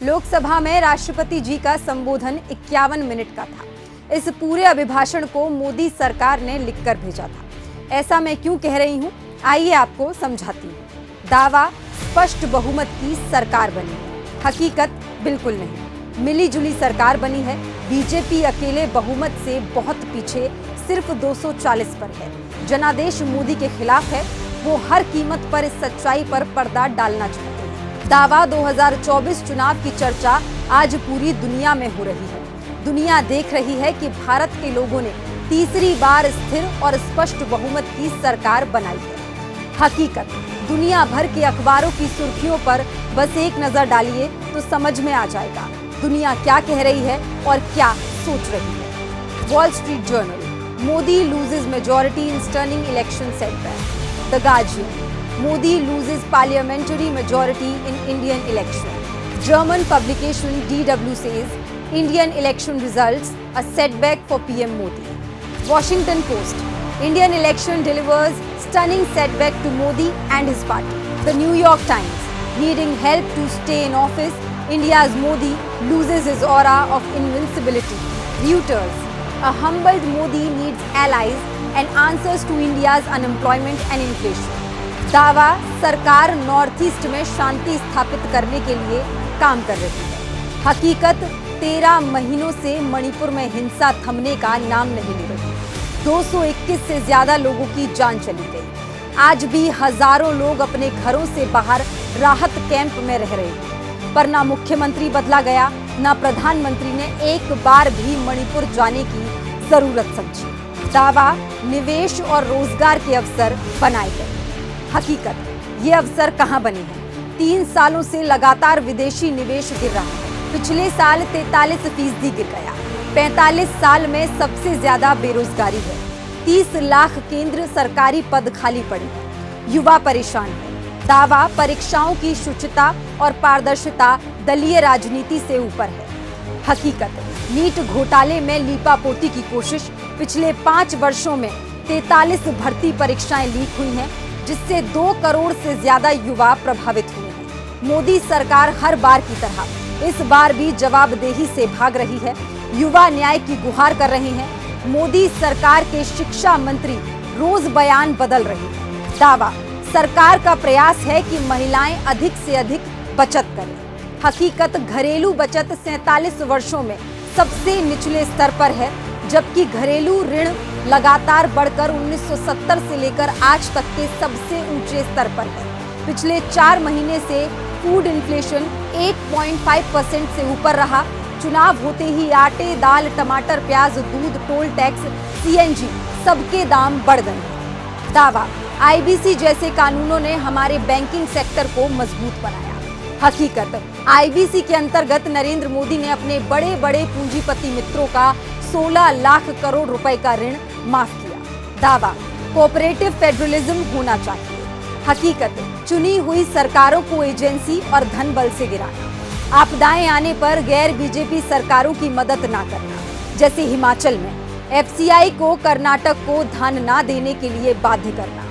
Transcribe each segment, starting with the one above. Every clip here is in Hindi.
लोकसभा में राष्ट्रपति जी का संबोधन 51 मिनट का था। इस पूरे अभिभाषण को मोदी सरकार ने लिखकर भेजा था। ऐसा मैं क्यों कह रही हूँ, आइए आपको समझाती हूँ। दावा स्पष्ट बहुमत की सरकार बनी है, हकीकत बिल्कुल नहीं। मिली जुली सरकार बनी है। बीजेपी अकेले बहुमत से बहुत पीछे, सिर्फ 240 पर है। जनादेश मोदी के खिलाफ है। वो हर कीमत पर इस सच्चाई पर पर्दा डालना चाहते हैं। दावा 2024 चुनाव की चर्चा आज पूरी दुनिया में हो रही है। दुनिया देख रही है कि भारत के लोगों ने तीसरी बार स्थिर और स्पष्ट बहुमत की सरकार बनाई है। हकीकत, दुनिया भर के अखबारों की सुर्खियों पर बस एक नजर डालिए तो समझ में आ जाएगा दुनिया क्या कह रही है और क्या सोच रही है। Wall street journal, Modi loses majority in stunning election setback. The Guardian, Modi loses parliamentary majority in Indian election. German publication DW says Indian election results a setback for PM Modi. Washington Post, Indian election delivers stunning setback to Modi and his party. The New York Times, needing help to stay in office, India's Modi loses his aura of invincibility. Reuters, a humbled Modi needs allies and answers to India's unemployment and inflation. दावा सरकार नॉर्थ ईस्ट में शांति स्थापित करने के लिए काम कर रही है। हकीकत, 13 महीनों से मणिपुर में हिंसा थमने का नाम नहीं ले रही। 221 से ज्यादा लोगों की जान चली गई। आज भी हजारों लोग अपने घरों से बाहर राहत कैंप में रह रहे हैं। पर ना मुख्यमंत्री बदला गया, ना प्रधानमंत्री ने एक बार भी मणिपुर जाने की जरूरत समझी। दावा निवेश और रोजगार के अवसर बनाए गए। हकीकत, ये अवसर कहां बने हैं? 3 सालों से लगातार विदेशी निवेश गिर रहा है। पिछले साल 43% गिर गया। 45 साल में सबसे ज्यादा बेरोजगारी है। 30 लाख केंद्र सरकारी पद खाली पड़े हैं। युवा परेशान है। दावा परीक्षाओं की शुचिता और पारदर्शिता दलीय राजनीति से ऊपर है। हकीकत, नीट घोटाले में लीपापोती की कोशिश। पिछले 5 वर्षों में 43 भर्ती परीक्षाएं लीक हुई हैं, जिससे 2 करोड़ से ज्यादा युवा प्रभावित हुए हैं। मोदी सरकार हर बार की तरह इस बार भी जवाबदेही से भाग रही है। युवा न्याय की गुहार कर रहे हैं। मोदी सरकार के शिक्षा मंत्री रोज बयान बदल रहे हैं। दावा सरकार का प्रयास है कि महिलाएं अधिक से अधिक बचत करें। हकीकत, घरेलू बचत 47 वर्षों में सबसे निचले स्तर पर है, जबकि घरेलू ऋण लगातार बढ़कर 1970 से लेकर आज तक के सबसे ऊंचे स्तर पर है। पिछले 4 महीने से फूड इन्फ्लेशन 8.5% से ऊपर रहा। चुनाव होते ही आटे, दाल, टमाटर, प्याज, दूध, टोल टैक्स, सीएनजी सबके दाम बढ़ गए। दावा आईबीसी जैसे कानूनों ने हमारे बैंकिंग सेक्टर को मजबूत बनाया। हकीकत, आईबीसी के अंतर्गत नरेंद्र मोदी ने अपने बड़े बड़े पूंजीपति मित्रों का 16 लाख करोड़ रुपए का ऋण माफ किया। दावा कोऑपरेटिव फेडरलिज्म होना चाहिए। हकीकत, चुनी हुई सरकारों को एजेंसी और धन बल से गिराना। आपदाएं आने पर गैर बीजेपी सरकारों की मदद ना करना, जैसे हिमाचल में एफसीआई को कर्नाटक को धन ना देने के लिए बाध्य करना,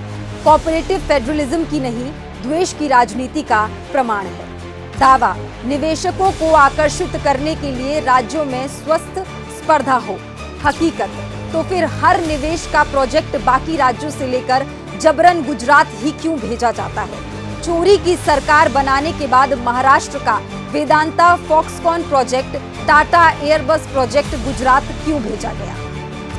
कोऑपरेटिव फेडरलिज्म की नहीं, द्वेष की राजनीति का प्रमाण है। दावा निवेशकों को आकर्षित करने के लिए राज्यों में स्वस्थ स्पर्धा हो। हकीकत, तो फिर हर निवेश का प्रोजेक्ट बाकी राज्यों से लेकर जबरन गुजरात ही क्यों भेजा जाता है? चोरी की सरकार बनाने के बाद महाराष्ट्र का Vedanta Foxconn project, Tata Airbus project Gujarat क्यों भेजा गया?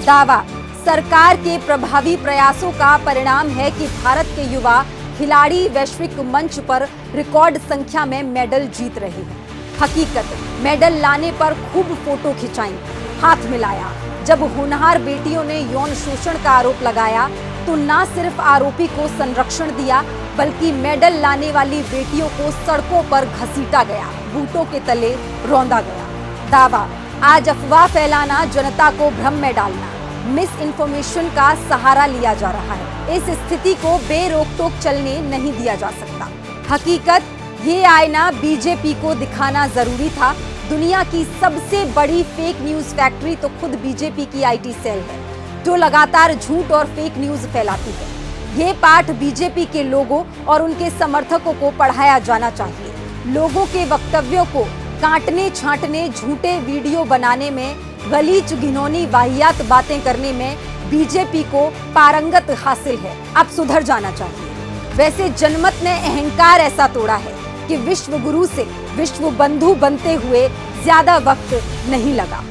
दावा सरकार के प्रभावी प्रयासों का परिणाम है कि भारत के युवा खिलाड़ी वैश्विक मंच पर रिकॉर्ड संख्या में मेडल जीत रहे हैं। हकीकत, मेडल लाने पर खूब फोटो खिंचाई, हाथ मिलाया। जब होनहार बेटियों ने यौन शोषण का आरोप लगाया तो न सिर्फ आरोपी को संरक्षण दिया, बल्कि मेडल लाने वाली बेटियों को सड़कों पर घसीटा गया, बूटों के तले रौंदा गया। दावा आज अफवाह फैलाना, जनता को भ्रम में डालना, मिस इन्फॉर्मेशन का सहारा लिया जा रहा है। इस स्थिति को बेरोक-टोक चलने नहीं दिया जा सकता। हकीकत, ये आईना बीजेपी को दिखाना जरूरी था। दुनिया की सबसे बड़ी फेक न्यूज फैक्ट्री तो खुद बीजेपी की आईटी सेल है, जो लगातार झूठ और फेक न्यूज फैलाती है। ये पाठ बीजेपी के लोगों और उनके समर्थकों को पढ़ाया जाना चाहिए। लोगों के वक्तव्यों को काटने छांटने, झूठे वीडियो बनाने में, गलीच घिनौनी वाहियात बातें करने में बीजेपी को पारंगत हासिल है। अब सुधर जाना चाहिए। वैसे जनमत ने अहंकार ऐसा तोड़ा है कि विश्व गुरु से विश्व बंधु बनते हुए ज्यादा वक्त नहीं लगा।